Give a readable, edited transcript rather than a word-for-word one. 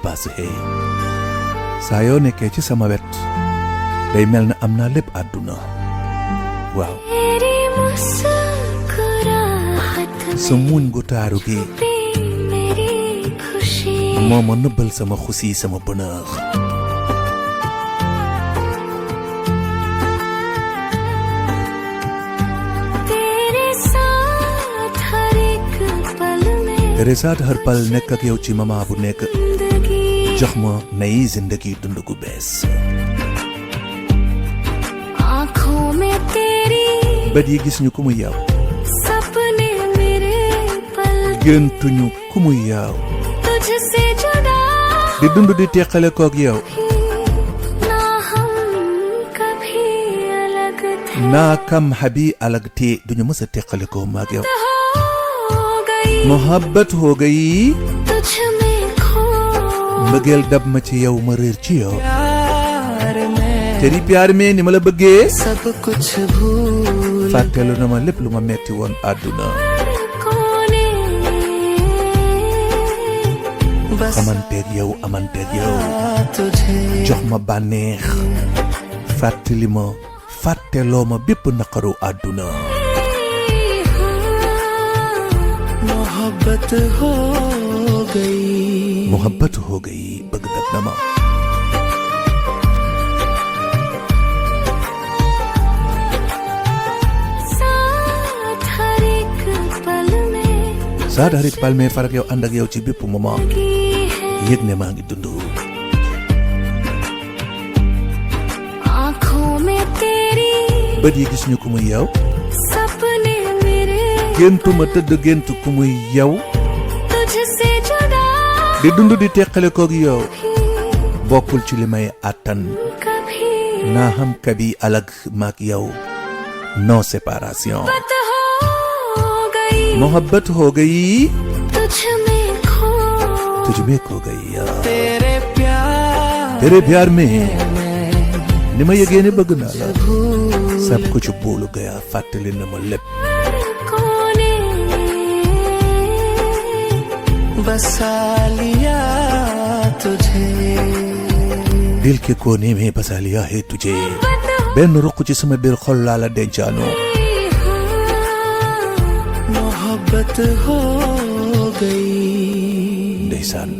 paas hee saa yoo nekkee ci sama wet day mel na am naa lépp àdduna waaw sa muñ gu taaru gi moo ma nëbbal sama xusi sama bonheur तेरे साथ हर पल nekk ak yow ci mama bu nekk jox ma nay zindagi dund gu bees bët yi gis ñu ku mu yaw géntuñu ku mu yaw di dund di teqale koog yow naa kam habi alag te duñu mës a teqale koo maag yow मोहब्बत हो गई mbëggeel dab ma ci yow ma réer ci yow तेरी प्यार में ni ma la bëggee सब कुछ भूल fàttelu na ma lépp lu ma metti woon àdduna xamanteeg yow amanteeg yow jox ma bànneex fàttali ma fàtteloo ma bépp naqaru àdduna मोहब्बत हो गई bëgg dab na ma saat har ek pal में farak yow ànd ak yow ci bépp moment yëg ne maa ngi dund bët yi gis ñu ku muy yow géntu ma tëdd géntu ku muy yow di dund di teqale koog yow bokkul ci li may àttan naa xam kabi alag maak yow non séparation मोहब्बत हो गई तुझ में खो गई तेरे प्यार में ni ma yëgee ne bëgg naa la सब कुछ भूल गया fàttali na ma lépp बसा लिया तुझे दिल के कोने में बसा लिया है तुझे benn ruq ci sama biir xol laa la dencaanoo मोहब्बत हो गई ndeysaan